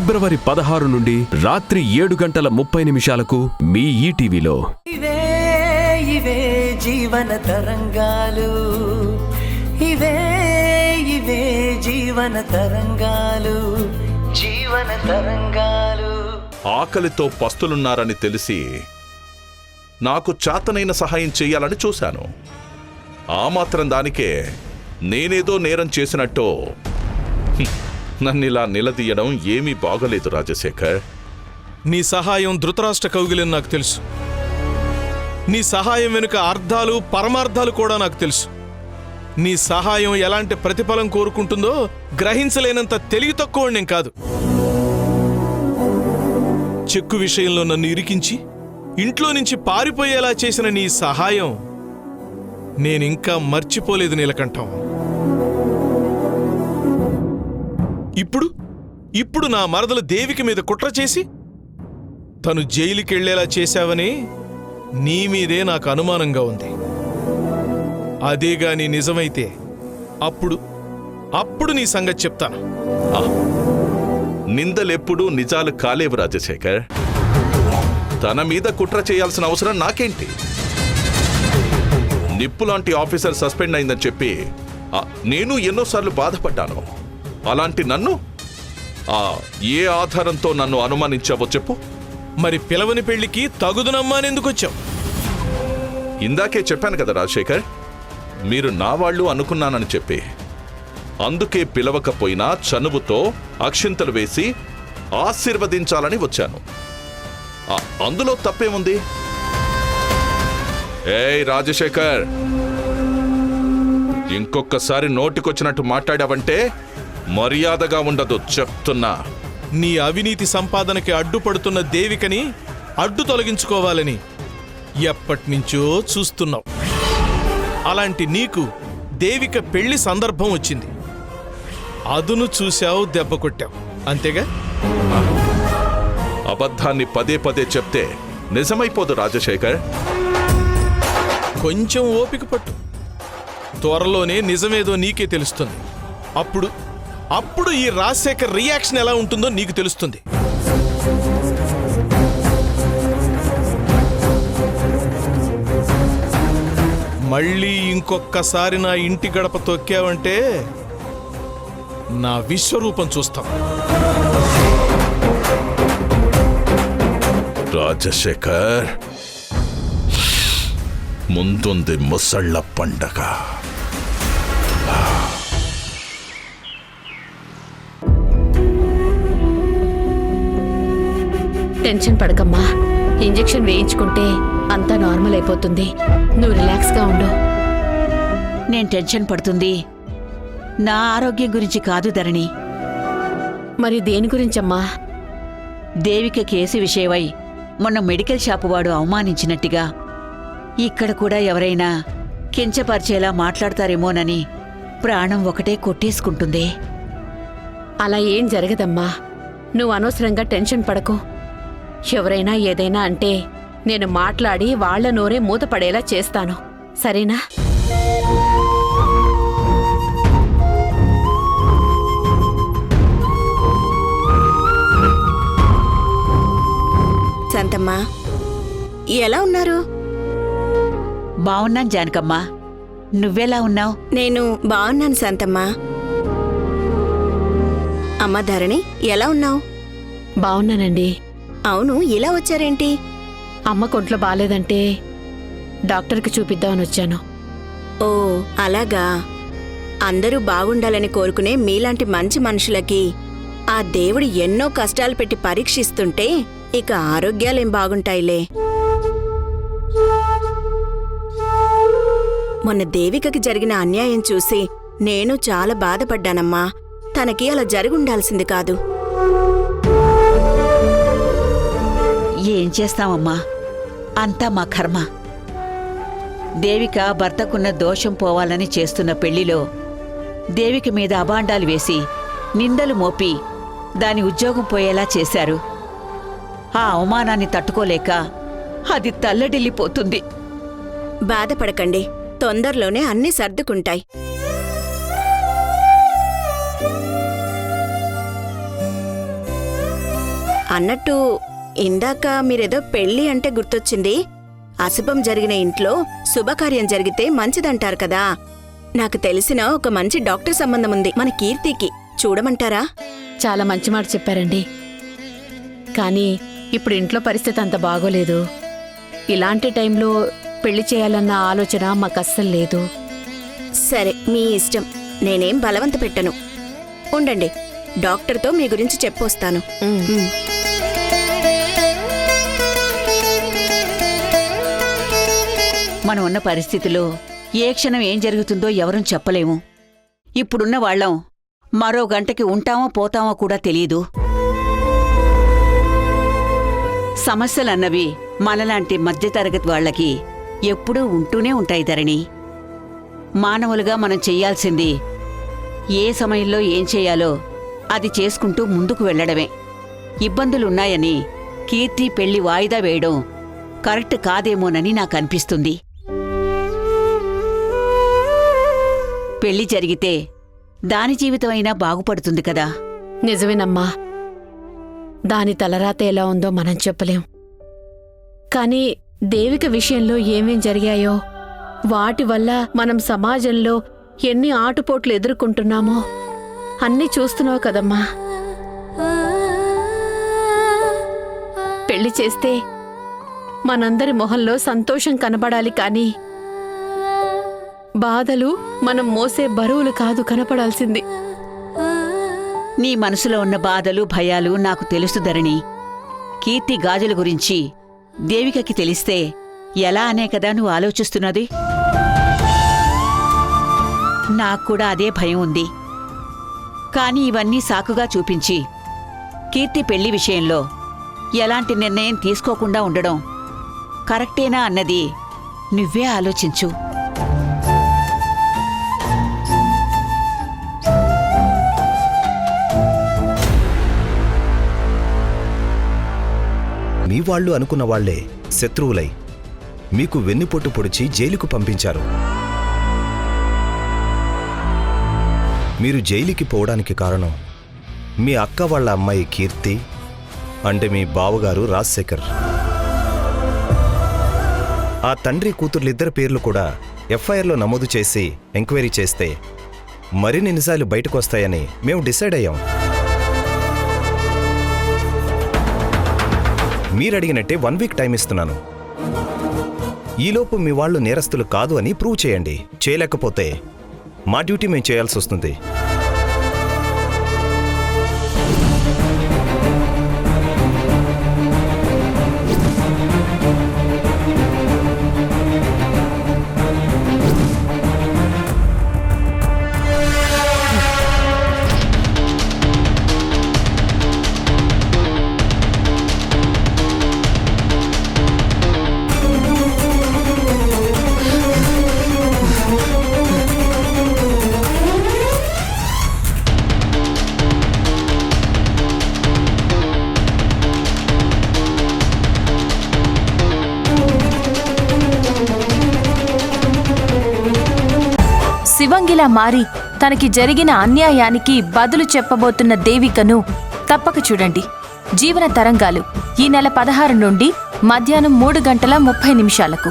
ఫిబ్రవరి 16 నుండి రాత్రి 7:30 మీ ఈటీవీలో. ఇవే జీవన తరంగాలు, ఇవే జీవన తరంగాలు, జీవన తరంగాలు. ఆకలితో పస్తులున్నారని తెలిసి నాకు చేతనైన సహాయం చెయ్యాలని చూశాను. ఆ మాత్రం దానికే నేనేదో నేరం చేసినట్టు నన్నిలా నిలదీయడం ఏమీ బాగలేదు రాజశేఖర్. నీ సహాయం ధృతరాష్ట్ర కౌగిలని నాకు తెలుసు. నీ సహాయం వెనుక అర్థాలు పరమార్థాలు కూడా నాకు తెలుసు. నీ సహాయం ఎలాంటి ప్రతిఫలం కోరుకుంటుందో గ్రహించలేనంత తెలివి తక్కువ నేను కాదు. చెక్కు విషయంలో నన్ను ఇరికించి ఇంట్లో నుంచి పారిపోయేలా చేసిన నీ సహాయం నేనింకా మర్చిపోలేదు నీలకంఠం. ఇప్పుడు నా మరదలు దేవికి మీద కుట్ర చేసి తను జైలుకెళ్లేలా చేశావని నీ మీదే నాకు అనుమానంగా ఉంది. అదేగాని నిజమైతే అప్పుడు నీ సంగతి చెప్తాను. నిందలెప్పుడూ నిజాలు కాలేవు రాజశేఖర్. తన మీద కుట్ర చేయాల్సిన అవసరం నాకేంటి? నిప్పులాంటి ఆఫీసర్ సస్పెండ్ అయిందని చెప్పి నేను ఎన్నోసార్లు బాధపడ్డాను. అలాంటి నన్ను ఏ ఆధారంతో నన్ను అనుమానించావో చెప్పు. మరి పిలవని పెళ్లికి తగుదునమ్మానెందుకొచ్చావు? ఇందాకే చెప్పాను కదా రాజశేఖర్, మీరు నా వాళ్ళు అనుకున్నానని చెప్పి. అందుకే పిలవకపోయినా చనువుతో అక్షింతలు వేసి ఆశీర్వదించాలని వచ్చాను. అందులో తప్పేముంది? ఏయ్ రాజశేఖర్, ఇంకొకసారి నోటికొచ్చినట్టు మాట్లాడావంటే మర్యాదగా ఉండదు చెప్తున్నా. నీ అవినీతి సంపాదనకి అడ్డుపడుతున్న దేవికని అడ్డు తొలగించుకోవాలని ఎప్పటినుంచో చూస్తున్నావు. అలాంటి నీకు దేవిక పెళ్లి సందర్భం వచ్చింది. అదును చూశావు, దెబ్బ కొట్టావు, అంతేగా? అబద్ధాన్ని పదే పదే చెప్తే నిజమైపోదు రాజశేఖర్. కొంచెం ఓపిక పట్టు, త్వరలోనే నిజమేదో నీకే తెలుస్తుంది. అప్పుడు ఈ రాజశేఖర్ రియాక్షన్ ఎలా ఉంటుందో నీకు తెలుస్తుంది. మళ్ళీ ఇంకొక్కసారి నా ఇంటి గడప తొక్కావంటే నా విశ్వరూపం చూస్తాం. రాజశేఖర్, ముందుంది ముసళ్ళ పండగ. టెన్షన్ పడకమ్మా, ఇంజెక్షన్ వేయించుకుంటే అంతా నార్మల్ అయిపోతుంది. నువ్వు రిలాక్స్గా ఉండు. నేను టెన్షన్ పడుతుంది నా ఆరోగ్యం గురించి కాదు ధరణి. మరి దేని గురించమ్మా? దేవిక కేసు విషయమై మొన్న మెడికల్ షాపు వాడు అవమానించినట్టుగా ఇక్కడ కూడా ఎవరైనా కించపరిచేలా మాట్లాడతారేమోనని ప్రాణం ఒకటే కొట్టేసుకుంటుంది. అలా ఏం జరగదమ్మా, నువ్వు అనవసరంగా టెన్షన్ పడకు. ఎవరైనా ఏదైనా అంటే నేను మాట్లాడి వాళ్ల నోరే మూతపడేలా చేస్తాను, సరేనా? శాంతమ్మా, ఎలా ఉన్నారు? బావున్నాను జానకమ్మా, నువ్వెలా ఉన్నావు? నేను బావున్నాను శాంతమ్మా. అమ్మ ధరణి, ఎలా ఉన్నావు? బావున్నానండి. అవును, ఇలా వచ్చారేంటి? అమ్మ కొంట్లో బాలేదంటే డాక్టర్కి చూపిద్దామని వచ్చాను. ఓ అలాగా. అందరూ బాగుండాలని కోరుకునే మీలాంటి మంచి మనుషులకి ఆ దేవుడు ఎన్నో కష్టాలు పెట్టి పరీక్షిస్తుంటే ఇక ఆరోగ్యాలేం బాగుంటాయిలే. మొన్న దేవికకి జరిగిన అన్యాయం చూసి నేను చాలా బాధపడ్డానమ్మా. తనకి అలా జరుగుండాల్సింది కాదు. ఏం చేస్తామమ్మా, అంతా మా కర్మ. దేవిక భర్తకున్న దోషం పోవాలని చేస్తున్న పెళ్లిలో దేవిక మీద అబాండాలు వేసి నిందలు మోపి దాని ఉద్యోగం పోయేలా చేశారు. ఆ అవమానాన్ని తట్టుకోలేక అది తల్లడిల్లిపోతుంది. బాధపడకండి, తొందరలోనే అన్నీ సర్దుకుంటాయి. అన్నట్టు ఇందాక మీరేదో పెళ్లి అంటే గుర్తొచ్చింది. అశుభం జరిగిన ఇంట్లో శుభకార్యం జరిగితే మంచిదంటారు కదా. నాకు తెలిసిన ఒక మంచి డాక్టర్ సంబంధం ఉంది మన కీర్తికి. చూడమంటారా? చాలా మంచి మాట చెప్పారండి. కానీ ఇప్పుడు ఇంట్లో పరిస్థితి అంత బాగోలేదు. ఇలాంటి టైంలో పెళ్లి చేయాలన్న ఆలోచన మాకస్సలు లేదు. సరే, మీ ఇష్టం. నేనేం బలవంత పెట్టను. ఉండండి, డాక్టర్తో మీ గురించి చెప్పొస్తాను. ఉమ్. మనం ఉన్న పరిస్థితిలో ఏ క్షణం ఏం జరుగుతుందో ఎవరూ చెప్పలేము. ఇప్పుడున్న వాళ్ళం మరో గంటకి ఉంటామో పోతామో కూడా తెలీదు. సమస్యలన్నవి మనలాంటి మధ్యతరగతి వాళ్లకి ఎప్పుడూ ఉంటూనే ఉంటాయి ధరణి. మానవులుగా మనం చెయ్యాల్సింది ఏ సమయంలో ఏం చేయాలో అది చేసుకుంటూ ముందుకు వెళ్లడమే. ఇబ్బందులున్నాయని కీర్తి పెళ్లి వాయిదా వేయడం కరెక్ట్ కాదేమోనని నాకనిపిస్తుంది. పెళ్లి జరిగితే దాని జీవితమైనా బాగుపడుతుంది కదా. నిజమేనమ్మా. దాని తలరాత ఎలా ఉందో మనం చెప్పలేం. కానీ దేవిక విషయంలో ఏమేం జరిగాయో, వాటి వల్ల మనం సమాజంలో ఎన్ని ఆటుపోట్లు ఎదుర్కొంటున్నామో అన్నీ చూస్తున్నావు కదమ్మా. పెళ్లి చేస్తే మనందరి మొహంలో సంతోషం కనబడాలి, కానీ బాధలు మనం మోసే బరువులు కాదు కనపడాల్సింది. నీ మనసులో ఉన్న బాధలు భయాలు నాకు తెలుసు ధరణి. కీర్తి గాజుల గురించి దేవికకి తెలిస్తే ఎలా అనే కదా నువ్వు ఆలోచిస్తున్నది. నాక్కూడా అదే భయం ఉంది. కాని ఇవన్నీ సాకుగా చూపించి కీర్తి పెళ్లి విషయంలో ఎలాంటి నిర్ణయం తీసుకోకుండా ఉండడం కరెక్టేనా అన్నది నువ్వే ఆలోచించు. మీ వాళ్ళు అనుకున్న వాళ్లే శత్రువులై మీకు వెన్నుపోటు పొడిచి జైలుకు పంపించారు. మీరు జైలుకి పోవడానికి కారణం మీ అక్క వాళ్ళ అమ్మాయి కీర్తి, అంటే మీ బావగారు రాజశేఖర్. ఆ తండ్రి కూతుర్లిద్దరి పేర్లు కూడా ఎఫ్ఐఆర్లో నమోదు చేసి ఎంక్వైరీ చేస్తే మరిన్ని నిజాలు బయటకొస్తాయని మేము డిసైడ్ అయ్యాం. మీరడిగినట్టే 1 వీక్ టైం ఇస్తున్నాను. ఈలోపు మీ వాళ్ళు నేరస్తులు కాదు అని ప్రూవ్ చేయండి. చేయలేకపోతే మా డ్యూటీ మేము చేయాల్సి వస్తుంది. శివంగిలా మారి తనకి జరిగిన అన్యాయానికి బదులు చెప్పబోతున్న దేవికను తప్పక చూడండి. జీవన తరంగాలు ఈ నెల 16 నుండి మధ్యాహ్నం 3:30 నిమిషాలకు.